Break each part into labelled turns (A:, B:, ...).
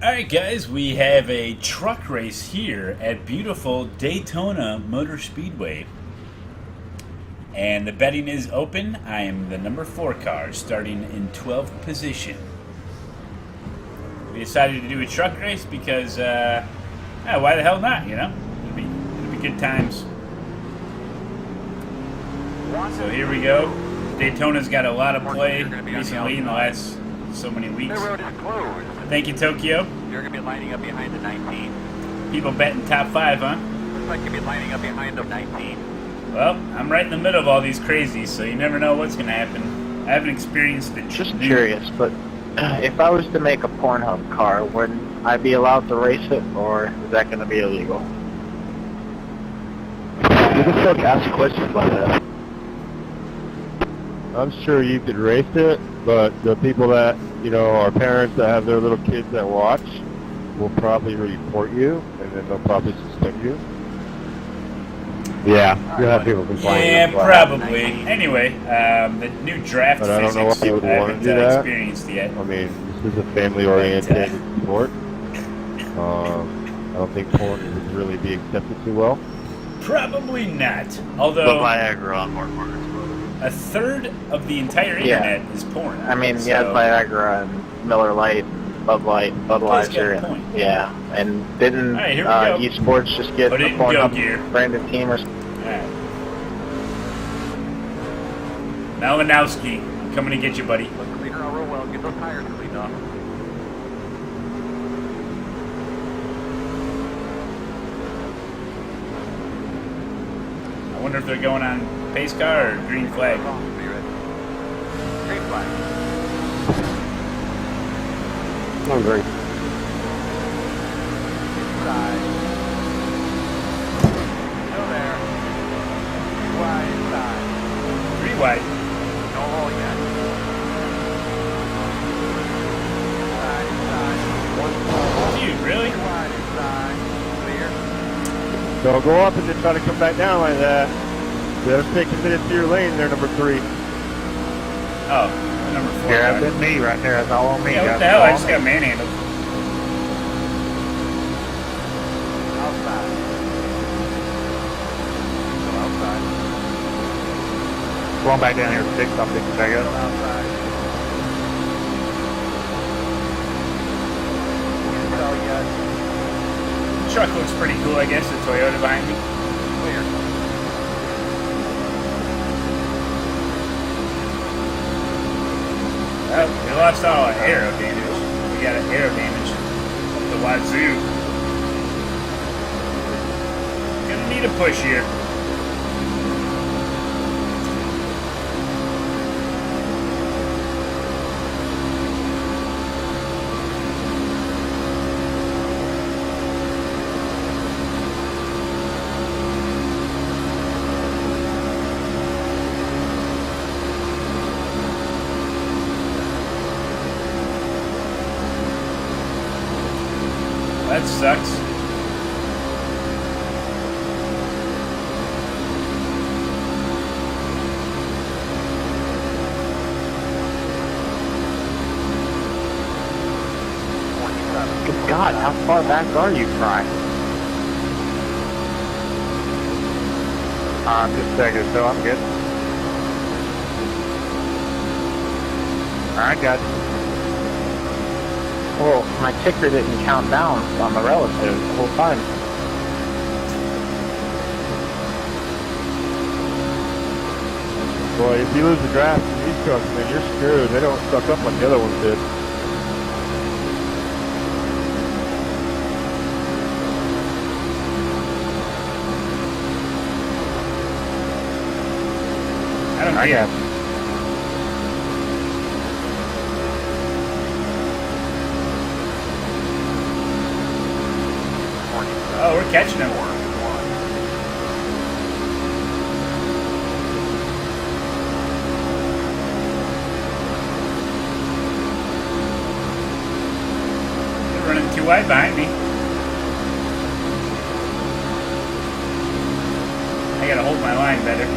A: Alright guys, we have a truck race here at beautiful Daytona Motor Speedway. And the betting is open. I am the number 4 car, starting in 12th position. We decided to do a truck race because, why the hell not, you know? It'll be good times. So here we go. Daytona's got a lot of play recently in the last so many weeks.
B: The road is closed.
A: Thank you, Tokyo.
B: You're going to be lining up behind the 19.
A: People betting top 5, huh?
B: Looks like you'll be lining up behind the 19.
A: Well, I'm right in the middle of all these crazies, so you never know what's going to happen. I haven't experienced it.
C: Just curious, but if I was to make a Pornhub car, would I be allowed to race it, or is that going to be illegal?
D: You can still ask questions like that. I'm sure you could race it, but the people that, you know, are parents that have their little kids that watch will probably report you, and then they'll probably suspend you. Yeah, you'll have people complaining.
A: Yeah, probably. Anyway, the new draft
D: But I don't know
A: physics
D: if I would
A: I
D: want to
A: haven't
D: do that.
A: experienced yet.
D: I mean, this is a family-oriented sport. I don't think porn would really be accepted too well.
A: Probably not.
C: The
A: Although
C: Viagra on more porn.
A: a third of the entire internet is porn.
C: I mean,
A: so,
C: you had Viagra and Miller Lite, and Bud Light, Budweiser,
A: got a point.
C: and yeah. And didn't
A: Alright, here we go.
C: eSports just get
A: Put
C: a
A: it in go
C: Pornhub
A: gear.
C: branded team or?
A: Alright. Malinowski, I'm coming to get you, buddy.
B: Look cleaner out real well. Get those tires cleaned off.
A: I wonder if they're going on pace car or green flag.
B: Be ready. Green flag.
D: I'm very.
B: Inside. Still there. Wide inside.
A: 3 wide.
B: No hole yet. Inside.
A: Dude, really?
B: Wide inside. Clear.
D: Don't go up and then try to come back down like that. You better stay committed to your lane there, number 3.
A: Oh, number 4.
C: Yeah,
A: car.
C: that's me right there. That's all on me.
A: Yeah, what
C: guys.
A: the hell?
C: All
A: I
C: on
A: just
C: me.
A: got manhandled.
B: Outside. Still outside.
C: Going back down here to fix something. I
B: Still
C: guess.
B: outside. Can't tell yet.
A: Truck looks pretty cool, I guess. The Toyota behind me.
B: Clear.
A: Oh, we lost all our aero damage. We got an aero damage. The wazoo. Gonna need a push here. That sucks.
C: Good God, how far back are you, Fry? Just a second, so I'm good. Alright, got you. Well, my ticker didn't count down on the relative the whole time.
D: Boy, if you lose the draft in these trucks, man, you're screwed. They don't suck up like the other ones did.
A: I don't
C: I
A: care.
C: got you.
A: Oh, we're catching him. They're running too wide behind me. I gotta hold my line better.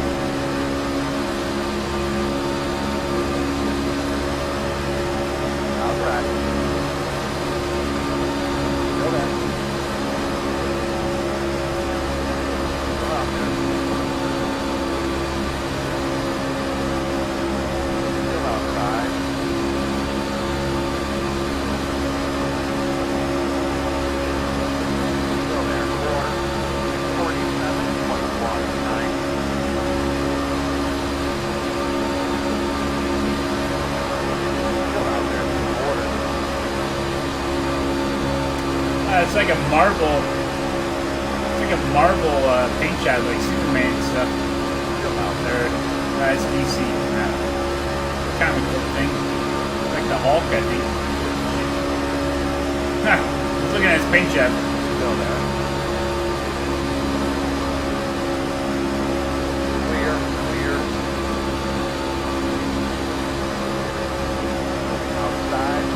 B: Outside.
A: like a marble. It's like a marble paint job, like Superman and stuff. Or it's DC. Comic book thing. Like the Hulk, I think. Huh. I was looking at his paint job.
B: Still there. Clear, clear. Outside.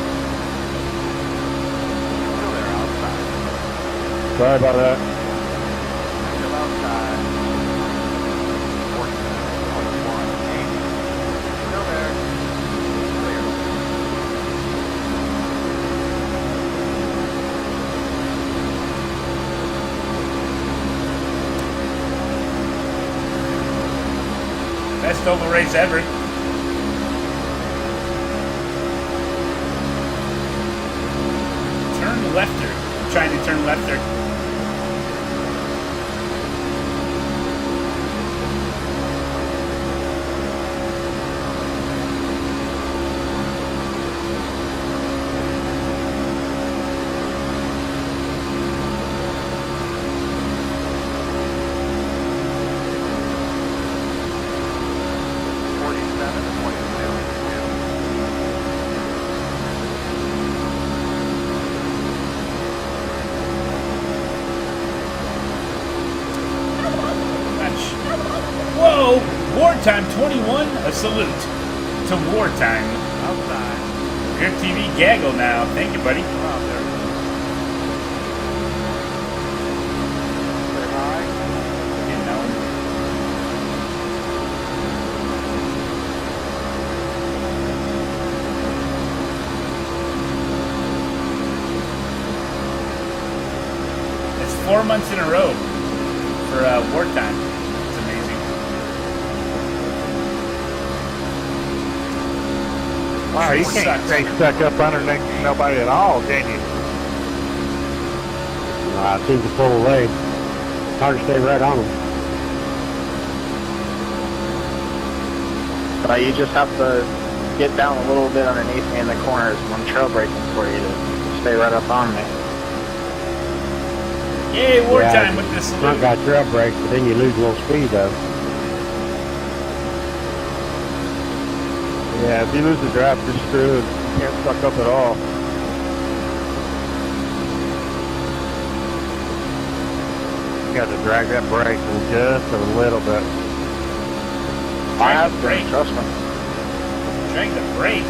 B: Still there, outside.
D: Sorry about that.
B: Still outside. 41, 80. Still there. Clear.
A: Best oval race ever. Turn lefter. I'm trying to turn lefter. Whoa! Wartime 21, a salute to Wartime.
B: Outside.
A: Grip TV gaggle now. Thank you, buddy.
B: Still out there. Clear high.
A: You know. It's 4 months in a row for Wartime. It's amazing.
C: Wow, you can't
A: Sucks.
C: stay stuck up underneath nobody at all, can you?
D: It seems to pull away. Hard to stay right on them.
C: But you just have to get down a little bit underneath me in the corners when trail braking for you to stay right up on me.
A: Yay, Wartime
D: Yeah,
A: with this
D: Front
A: salute.
D: got trail brakes, but then you lose a little speed though. Yeah, if you lose the draft, you're screwed. You can't suck up at all. You got to drag that brake just a little bit.
C: I have
A: brake.
C: to, trust me.
A: Drag the brake.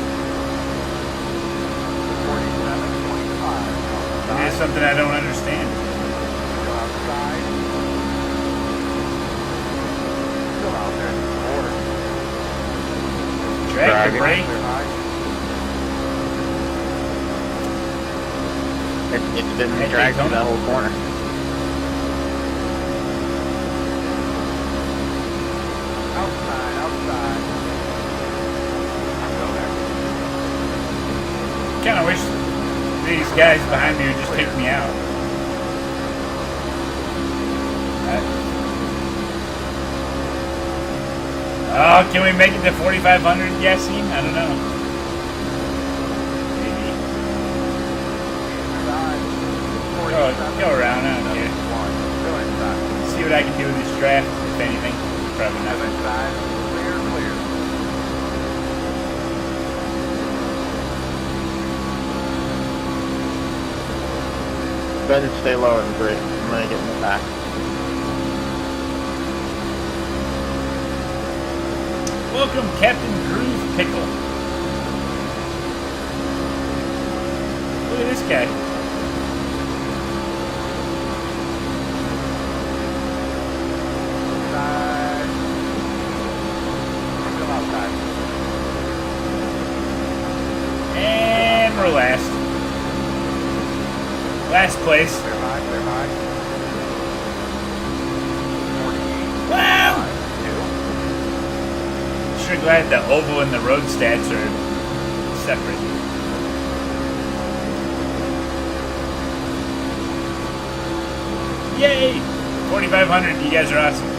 B: 47, 25.
A: It is something I don't understand.
B: Still outside. Still out there. Border.
A: Drag
C: Drag
A: the
C: it.
A: brake.
B: Clear high.
C: It's been
A: At
C: dragged through
A: Daytona?
C: that whole corner.
B: Outside, outside. Still there.
A: Kind of wish these guys behind me would just take me out. Oh, can we make it to 4,500, Yassine? I don't know. Maybe.
B: Inside.
A: Go around, I don't care.
B: Still inside.
A: See what I can do with this draft, if anything. Probably
B: Still
A: nothing.
B: inside. Clear, clear.
C: Better stay low and brake. I'm gonna get in the back.
A: Welcome, Captain Groove Pickle. Look at this guy.
B: Inside. Still outside.
A: And we're last. Last place.
B: Clear high, clear high. 48.
A: Wow!
B: 2.
A: Sure glad the oval and the road stats are separate. Yay! 4,500, you guys are awesome.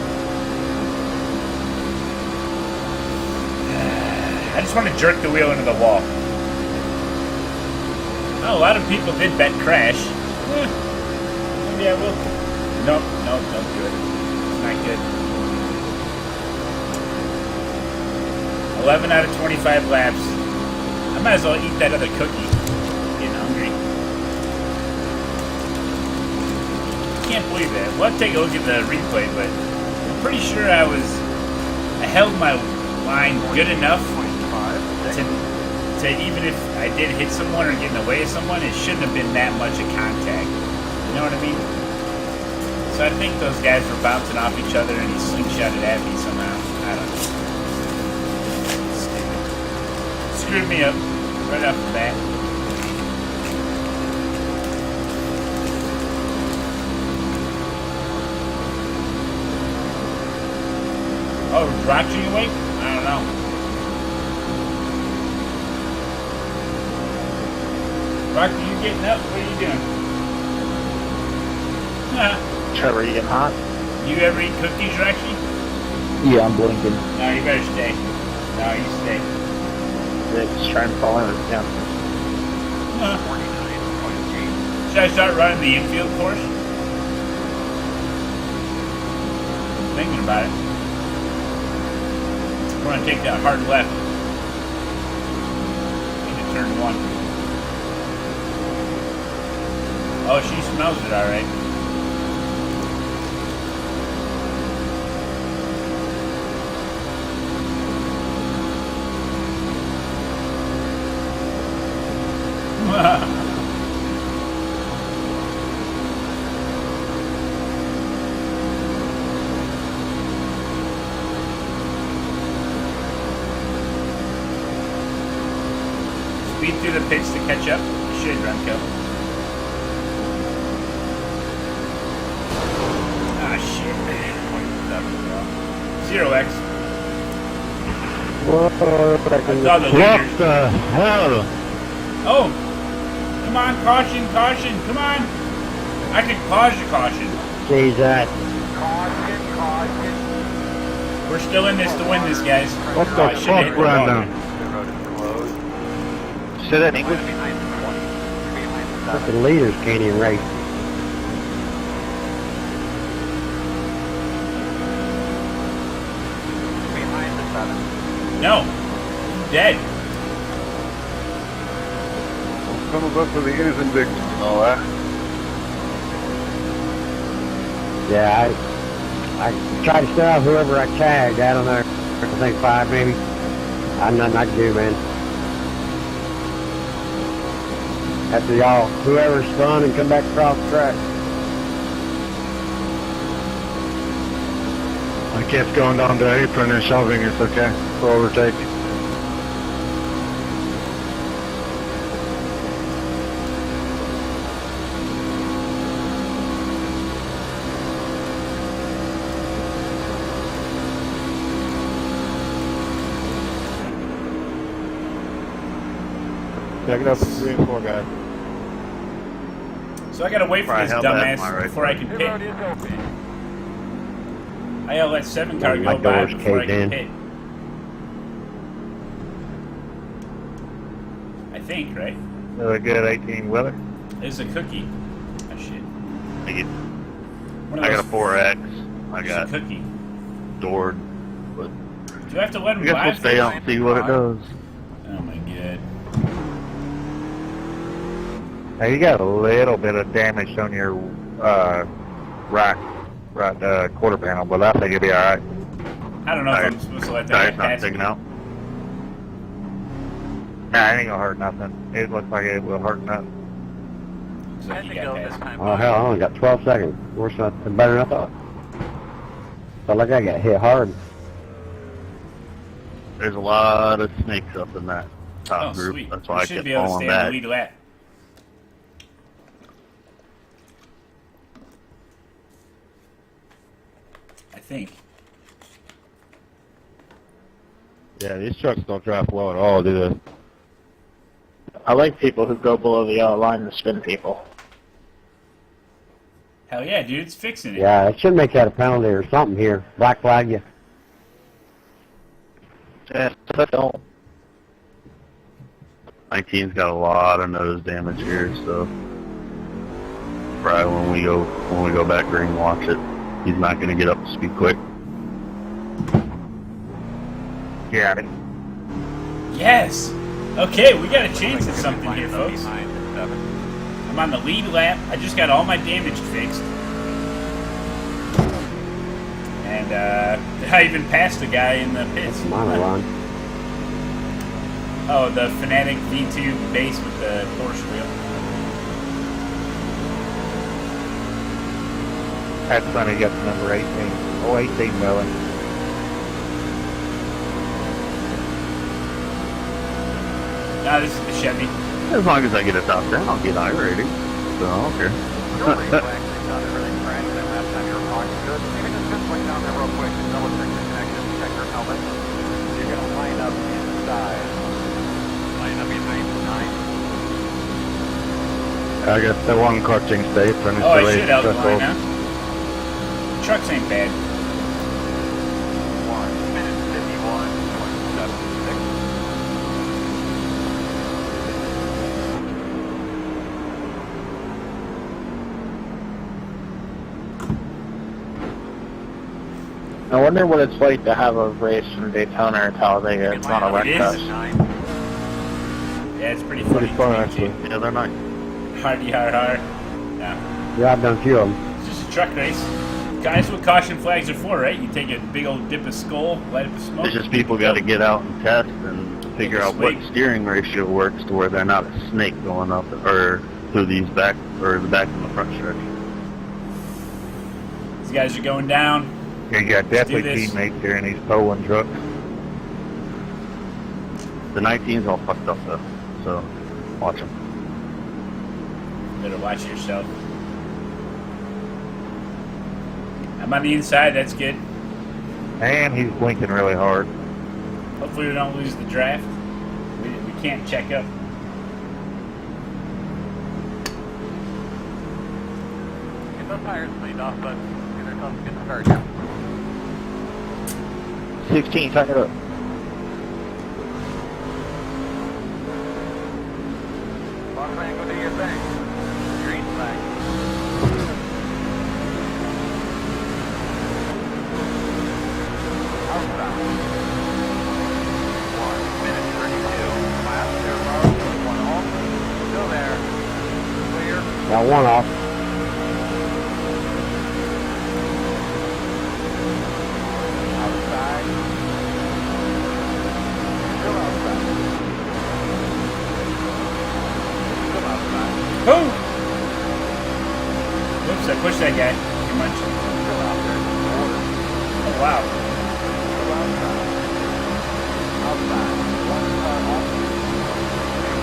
A: I just want to jerk the wheel into the wall. Oh, a lot of people did bet crash. Maybe I will. Nope, nope, don't do it. It's not good. 11 out of 25 laps. I might as well eat that other cookie. Getting hungry. Can't believe that. We'll have to take a look at the replay, but I'm pretty sure I held my line good enough to even if I did hit someone or get in the way of someone, it shouldn't have been that much of contact. You know what I mean? So I think those guys were bouncing off each other and he slingshotted at me somehow. I don't know. Stupid. Screwed me up right off the bat. Oh, Rock, you awake? I don't know. Rock, are you getting up? What are you doing?
C: Trevor, you getting hot?
A: You ever eat cookies, Roxy?
C: Yeah, I'm blinking.
A: No, you better stay. No, you stay.
C: They're just trying to fall in with him.
A: Should I start running the infield course? Thinking about it. We're going to take that hard left into turn 1. Oh, she smells it all right. Speed through the pits to catch up. You should, Remco. Ah, shit. 0x.
D: What
A: I saw the leaders.
D: the hell?
A: Oh! Come on, caution, caution, come on! I can pause your caution.
D: Jesus.
B: Caution, caution.
A: We're still in this to win this, guys.
D: What
A: Oh,
D: the
A: I should've hit
D: fuck,
A: the wall.
D: Brandon?
B: The road is closed.
C: Say that in English?
B: Behind the 20. Behind the 7.
E: The leaders can't even race.
B: Behind the 7.
A: No. Dead.
F: Some of us are the innocent victims and all that.
E: Yeah, I try to stay off whoever I tagged. I don't know. I think 5 maybe. I'm nothing I can do, man. After y'all, whoever spun and come back across the track.
F: I kept going down the apron and shoving, it's okay. For overtake.
D: Check it up for 3 and 4, guys.
A: So I gotta wait for
F: Right,
A: this
F: held that
A: dumbass
F: in my right
A: before I can
B: The
A: pit.
B: road is open.
A: I gotta let 7 car
E: My
A: go by
E: door's
A: before I
E: caved
A: can
E: in.
A: pit. I think, right?
F: Really good 18 wheeler.
A: There's a cookie. Oh shit.
F: I get-
A: One of
F: I got a
A: those-
F: 4X. I
A: there's
F: got
A: a cookie.
F: doored.
A: Do I have to let
F: I
A: him
F: guess
A: by?
F: we'll stay on and see what it does.
A: Oh my god.
F: Hey, you got a little bit of damage on your right quarter panel, but I think it'll be alright.
A: I don't know if
F: Tire-
A: I'm supposed to let that
F: Tire's
A: guy
F: not
A: pass
F: sticking
A: me.
F: out. Nah, it ain't gonna hurt nothing. It looks like it will hurt nothing.
A: Looks like he got past me.
E: Oh hell, I only got 12 seconds. Worse than better than I thought. Felt like I got hit hard.
F: There's a lot of snakes up in that top
A: Oh,
F: group.
A: sweet.
F: That's why
A: We
F: I
A: should
F: kept
A: be able to
F: falling
A: stay on
F: back.
A: the lead lap. I think.
D: Yeah, these trucks don't draft well at all, do they?
C: I like people who go below the yellow line and spin people.
A: Hell yeah, dude, it's fixing it.
E: Yeah, it should make that a penalty or something here. Black flag you.
C: Yeah, but don't.
F: 19's got a lot of nose damage here, so probably when we go back there and watch it. He's not going to get up to speed quick. Got it.
A: Yes. Okay, we got a chance at something here,
B: Lined up
A: folks.
B: behind the 7.
A: I'm on the lead lap. I just got all my damage fixed. And I even passed a guy in the pits.
E: Monoline.
A: Oh, the Fanatic V2 base with the Porsche wheel.
F: That's funny, got the number 18. Oh, 18 going.
A: No, this is the Chevy.
F: As long as I get a top down, I'll get iRacing. So I don't care.
B: Your radio actually sounded really cracked that last time you were talking to us. Maybe just swing down there real quick and double check your connection, check your helmet. You're going to line up inside. Line up behind the 9.
F: I got the one coaching state.
A: Oh, I should outline, huh? The trucks ain't bad.
B: 1 minute 51.76.
C: I wonder what it's like to have a race from Daytona or Talladega. It's not a wet
A: It
C: test.
A: is. Yeah, it's pretty funny.
D: Pretty fun, actually.
F: Yeah, they're nice.
A: Hardy, hard. Yeah.
E: Yeah, I've done a few of them.
A: It's just a truck race. Guys, what caution flags are for, right? You take a big old dip of skull, light up a smoke.
F: It's just people got to get out and test and figure out what steering ratio works to where they're not a snake going up or through these back or the back and the front stretch.
A: These guys are going down.
F: Yeah, you got definitely
A: do this.
F: teammates here in these Poland trucks. The 19's all fucked up though, so watch them.
A: Better watch yourself. I'm on the inside, that's good.
F: And he's blinking really hard.
A: Hopefully we don't lose the draft. We can't check up.
B: Get those tires cleaned off, but get the car down.
C: 16, tuck it up.
B: Boss man, go do your thing. Green flag. Outside. 1 minute 32. Last 0. 1 off. Still there. Clear.
E: Got one off.
B: Outside. Still outside. Still outside.
A: Boom! Whoops, I pushed that guy too much.
B: Still out there. Order.
A: Oh, wow.
B: Still outside. Outside. 1 car off. 2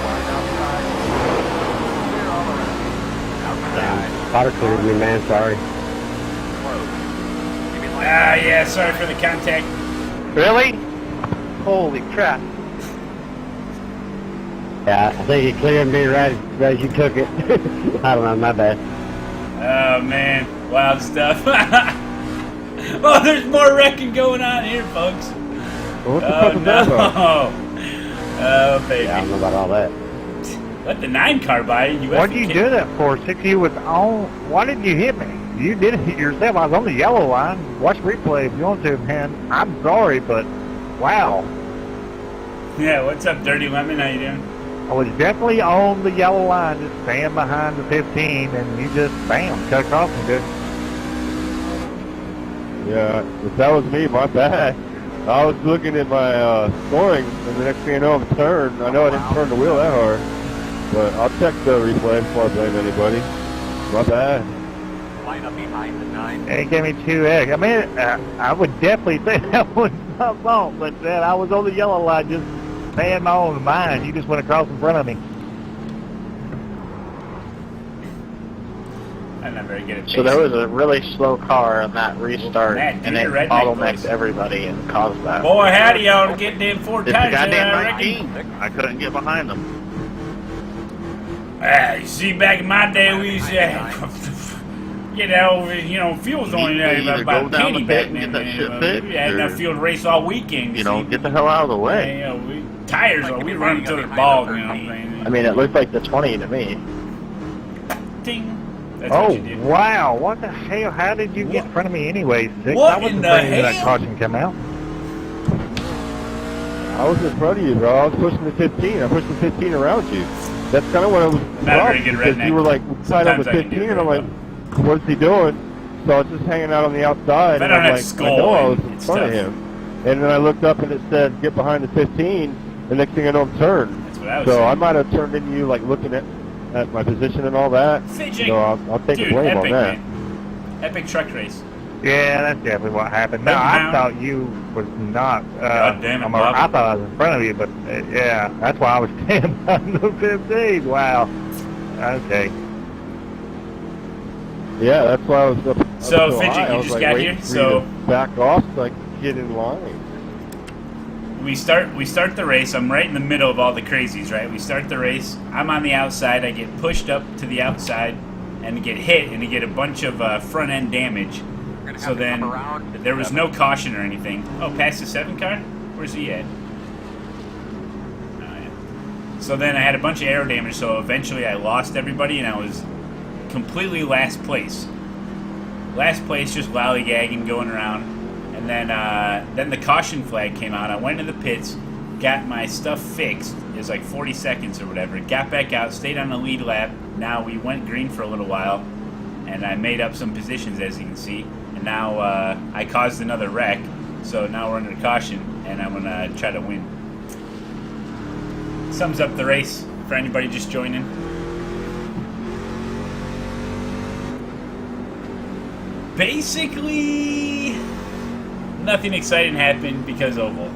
B: wide outside. Clear all around. Outside.
E: Spotter cleared me, man. Sorry.
B: Close. Give me line.
A: Ah, yeah, sorry for the contact.
F: Really? Holy crap.
E: Yeah, I think he cleared me right as you took it. I don't know, my bad.
A: Oh, man. Wild stuff. Oh, there's more wrecking going on here, folks.
D: Well, what the
A: Oh,
D: fuck is that about?
A: no. Oh, baby.
E: Yeah, I don't know about all that.
A: Let the 9 car by you.
F: What did you do that for? 6 you was on. Why did you hit me? You did it yourself. I was on the yellow line. Watch replay if you want to, man. I'm sorry, but wow.
A: Yeah, what's up, Dirty Lemon? How you doing?
F: I was definitely on the yellow line, just staying behind the 15, and you just, bam, cut across me, dude.
D: Yeah, if that was me, my bad. I was looking at my scoring, and the next thing I know, I'm turned. I know I didn't turn the wheel that hard, but I'll check the replay before I blame anybody. My bad.
B: Line up behind the 9.
F: And he gave me 2X. I mean, I would definitely say that was my fault, but then I was on the yellow line just staying my own mind. You just went across in front of me.
A: I'm not very good at
C: So there was a really slow car on that restart,
A: Matt, do
C: and it
A: your redneck
C: bottlenecked
A: voice.
C: everybody and caused that.
A: Boy, howdy, y'all. Getting them 4
F: It's the
A: tires
F: goddamn
A: there, I reckon.
F: 19. I couldn't get behind them.
A: Ah, you see, back in my day, we used to get that over, fuel's only
F: You either
A: about
F: go
A: a
F: down
A: penny
F: the
A: back
F: pit and
A: then.
F: get that shit fixed,
A: We had enough
F: or-
A: fuel to race all weekend.
F: You know,
A: see.
F: get the hell out of the way.
A: Yeah, tires, we run until they're bald, you know what I'm saying?
C: I mean, it looked like the 20 to me.
A: Ding, That's
F: Oh,
A: what you did.
F: wow. What the hell? How did you get in front of me anyway, Six?
A: What
F: I wasn't
A: in the
F: afraid of that
A: hell?
F: caution come out.
D: I was in front of you, bro. I was pushing the 15. I pushed the 15 around you. That's kind of what I was.
A: Not a very good
D: because
A: redneck.
D: you were like tied up
A: Sometimes
D: with
A: I can do
D: 15,
A: it
D: and I'm
A: very
D: like, what's he doing? So I was just hanging out on the outside,
A: If I
D: and
A: don't
D: I'm
A: have
D: like,
A: skull
D: I know I was
A: and
D: in front of
A: stuff.
D: him. And then I looked up and it said, get behind the 15. The next thing I know, I'm turned.
A: That's what I was
D: So
A: saying.
D: I might have turned into you, like looking at my position and all that.
A: Fidgeting.
D: So I'll take
A: Dude,
D: the blame
A: epic,
D: on that.
A: man. Epic truck race.
F: Yeah, that's definitely what happened. No,
A: Right
F: I
A: now-
F: thought you was not.
A: God damn it, Bob.
F: I thought I was in front of you, but yeah, that's why I was standing on the 15. Wow. Okay.
D: Yeah, that's why I was up
A: So,
D: so
A: Fidget,
D: high. I
A: you
D: was
A: just
D: like
A: got
D: waiting
A: here,
D: for you
A: so-
D: to back off so I could get in line.
A: We start the race. I'm right in the middle of all the crazies, right? We start the race. I'm on the outside. I get pushed up to the outside and get hit and get a bunch of front end damage.
B: We're gonna have
A: So
B: to
A: then
B: come around
A: there was no caution or anything. Oh, past the 7 car? Where's he at? Oh, yeah. So then I had a bunch of aero damage, so eventually I lost everybody and I was completely last place. Last place, just lollygagging, going around. And then the caution flag came out. I went to the pits, got my stuff fixed. It was like 40 seconds or whatever. Got back out, stayed on the lead lap. Now we went green for a little while, and I made up some positions, as you can see. And now I caused another wreck, so now we're under caution, and I'm gonna try to win. Sums up the race for anybody just joining. Basically, nothing exciting happened because oval.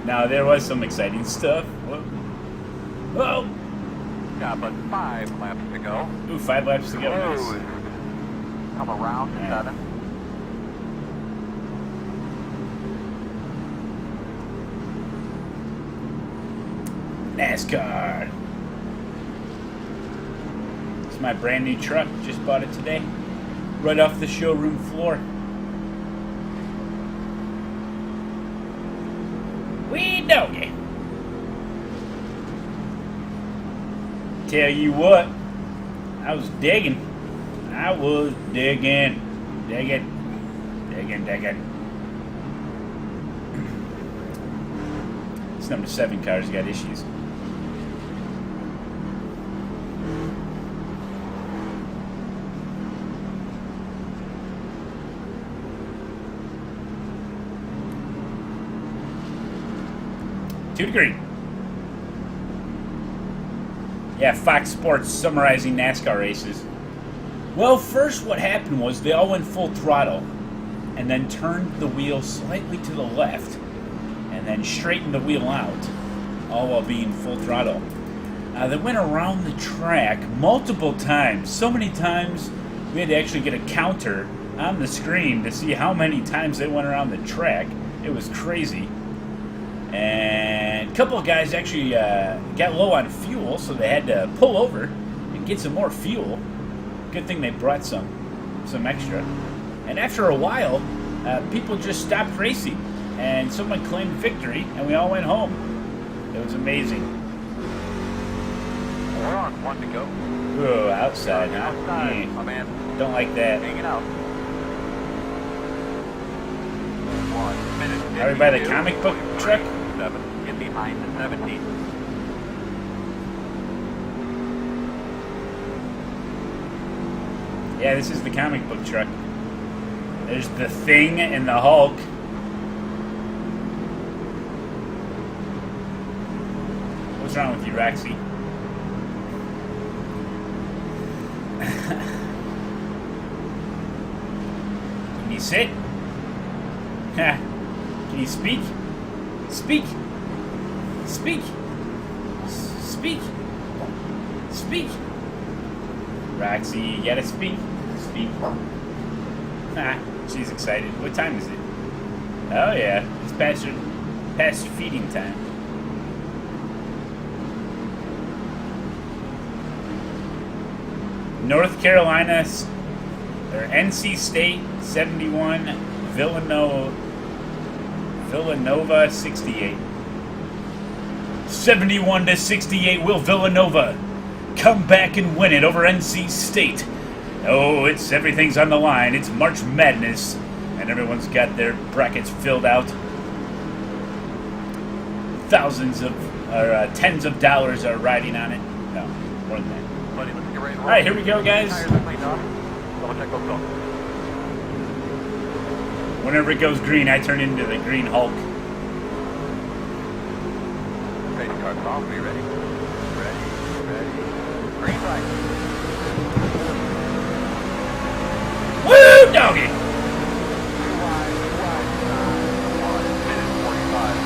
A: Now there was some exciting stuff. Whoa. Whoa.
B: Yeah, but 5 laps to go.
A: Ooh, 5 laps to go. Nice.
B: Close. Come around to
A: Yeah.
B: 7.
A: NASCAR. It's my brand new truck. Just bought it today. Right off the showroom floor. Wee doggy. Tell you what, I was digging. I was digging. Digging. This number 7 car's got issues. Two to green. Yeah, Fox Sports summarizing NASCAR races. Well, first what happened was they all went full throttle and then turned the wheel slightly to the left and then straightened the wheel out, all while being full throttle. They went around the track multiple times, so many times we had to actually get a counter on the screen to see how many times they went around the track. It was crazy. And a couple of guys actually got low on fuel, so they had to pull over and get some more fuel. Good thing they brought some extra. And after a while, people just stopped racing, and someone claimed victory, and we all went home. It was amazing.
B: We're on 1 to go.
A: Ooh, outside, huh?
B: Outside, my man.
A: Don't like that.
B: Hanging out. 1 minute.
A: Are we by the
B: 52,
A: comic book
B: 43,
A: truck?
B: 7. Get behind the 17.
A: Yeah, this is the comic book truck. There's the Thing and the Hulk. What's wrong with you, Roxy? Can you sit? Can you speak? Speak! Speak! Speak! Speak! Roxy, you gotta speak. Speak. She's excited. What time is it? Oh yeah, it's past your feeding time. North Carolina, or NC State 71, Villanova 68. 71-68. Will Villanova come back and win it over NC State? Oh, everything's on the line. It's March Madness, and everyone's got their brackets filled out. Thousands of, or tens of dollars are riding on it. No, more than that.
B: Buddy, let's get ready to roll.
A: All right, here we go, guys.
B: Tires are cleaned off. Double check those filters.
A: Whenever it goes green, I turn into the Green Hulk.
B: Ready, cars off. Are you ready? Ready. Green light.
A: Woo, doggy!
B: 2 wide, 1 minute 45,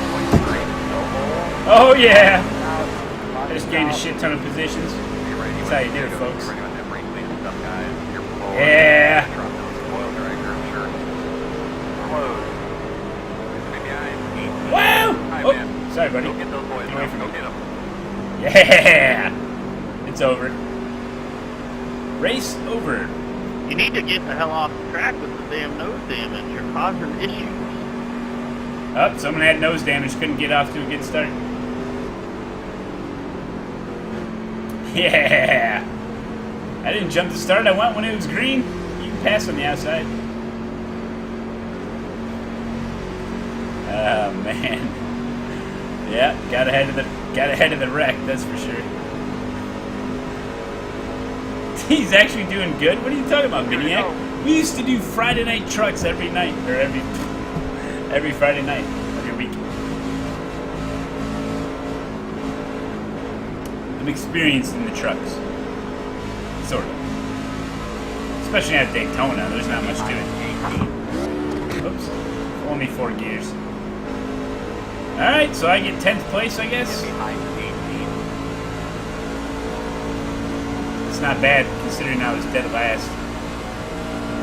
B: 23.
A: Oh, yeah.
B: Out.
A: I just gained a shit ton of positions.
B: Be ready.
A: That's how you do it, folks.
B: Be ready with that brake clean stuff, guys. Your floor.
A: Yeah.
B: Truck nose, oil director, I'm sure. Close. Be behind.
A: Wow!
B: Hi,
A: Oh,
B: man.
A: sorry, buddy.
B: Go get those boys.
A: Get away from
B: Go
A: me.
B: get them.
A: Yeah! It's over. Race over.
C: You need to get the hell off the track with the damn nose damage. You're causing issues.
A: Oh, someone had nose damage. Couldn't get off to a good start. Yeah! I didn't jump the start. I went when it was green. You can pass on the outside. Oh, man. Yeah, got ahead of the wreck, that's for sure. He's actually doing good. What are you talking about, Miniac? We used to do Friday night trucks every night, or every Friday night, every week. I'm experienced in the trucks, sort of. Especially at Daytona, there's not much to it. Oops, only 4 gears. All right, so I get 10th place, I guess.
B: Behind 18.
A: It's not bad considering I was dead last.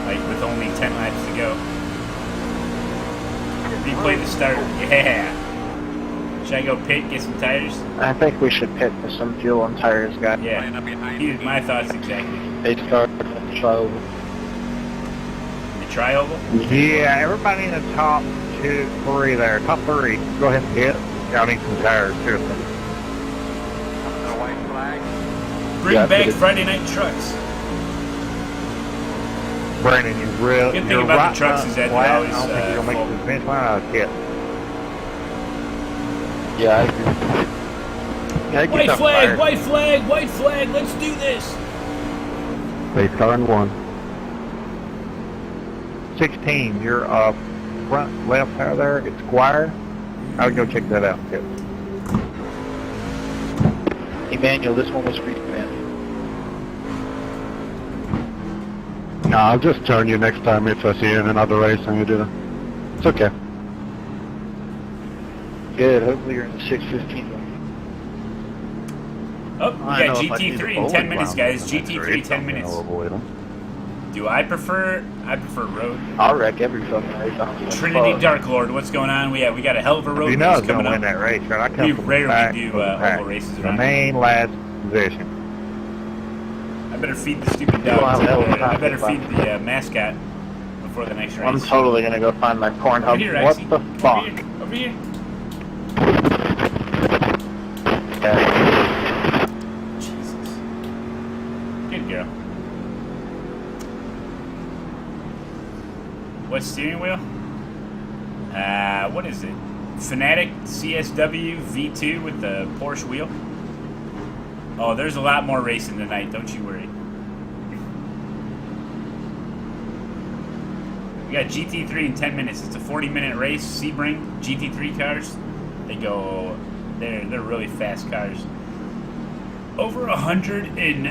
A: Like with only 10 laps to go. Replay the start. Yeah. Should I go pit, get some tires?
C: I think we should pit for some fuel and tires, guys.
A: Yeah.
B: Line up behind
A: Here's my thoughts exactly.
C: They started the show.
A: The tri-oval?
F: Yeah, everybody in the top 2, 3 there. Top 3. Go ahead and hit. Y'all need some tires, seriously.
B: the white flag.
A: Bring
C: Yeah,
A: back
C: pit it.
A: Friday night trucks.
F: Brandon, you really.
A: Good thing about the trucks is that they're always,
F: I don't think you're gonna
A: full.
F: make the finish line out of kit.
C: Yeah, I agree. Yeah,
A: White flag, white flag, white flag, let's do this.
E: Base car in 1.
F: 16, you're front left tire there. It's Squire. I would go check that out. Kit.
C: Emmanuel, this one was free command.
E: No, I'll just turn you next time if I see you in another race and you do that. It's okay.
C: Good, hopefully you're in the 615 one.
A: Oh, we
C: I
A: got
C: know if I see the
A: GT3 in
C: bowling
A: 10 minutes,
C: alley,
A: guys.
C: that's
A: GT3
C: great.
A: 10 minutes.
E: I'll avoid them.
A: Do I prefer road?
C: I'll wreck every fucking race. I don't give a
A: Trinity
C: fuck.
A: Dark Lord, what's going on? We got a hell of a road
F: You know
A: race
F: it's
A: coming
F: gonna
A: up.
F: win that race, right? I come
A: We
F: from
A: rarely
F: the back
A: do
F: of the pack.
A: oval races
F: The
A: around
F: main last position.
A: I better feed the stupid
C: Well,
A: dog.
C: that was
A: I
C: not
A: better
C: good
A: feed the mascot before the next race.
C: I'm totally gonna go find my Pornhub.
A: Over here,
C: What
A: Rexy.
C: the fuck?
A: Over here.
C: Okay.
A: Jesus. Good girl. What steering wheel? What is it? Fanatic CSW V2 with the Porsche wheel. Oh, there's a lot more racing tonight, don't you worry. We got GT3 in 10 minutes. It's a 40-minute race. Sebring GT3 cars. They're really fast cars. Over 100 and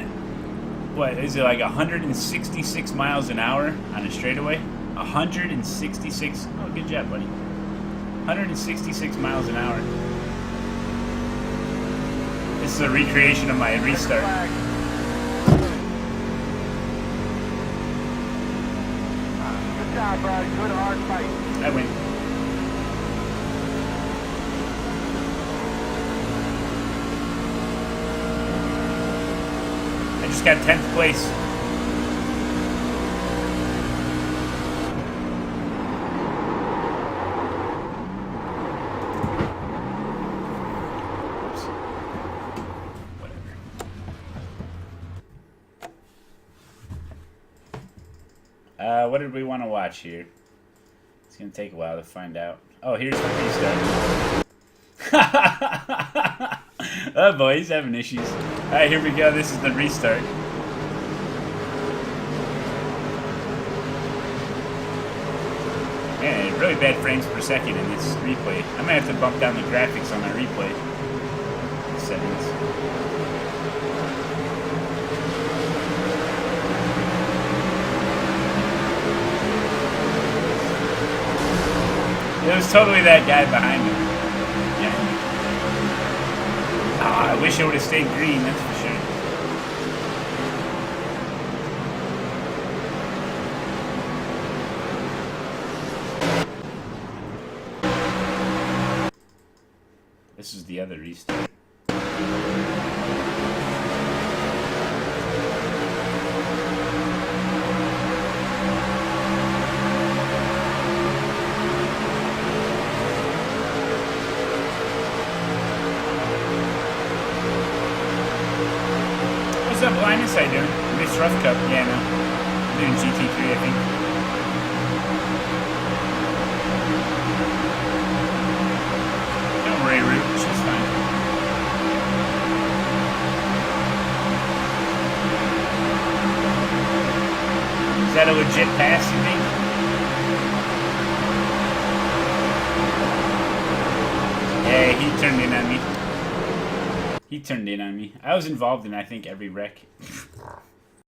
A: what is it, like 166 miles an hour on a straightaway? 166. Oh, good job, buddy. 166 miles an hour. This is a recreation of my restart.
B: Good job, bud. Good hard fight.
A: I win. I just got 10th place. Oops. Whatever. What did we want to watch here? It's going to take a while to find out. Oh, here's the restart. Oh boy, he's having issues. Alright, here we go. This is the restart. Man, really bad frames per second in this replay. I might have to bump down the graphics on my replay settings. It was totally that guy behind me. Yeah. Ah, I wish I would have stayed green, that's for sure. This is the other restart. What's up, Linus? How you doing? Miss Rough Cup? Yeah, no. I'm doing GT3, I think. Don't worry, Root. She's fine. Is that a legit pass, you think? Yeah, he turned in on me. He turned in on me. I was involved in, I think, every wreck.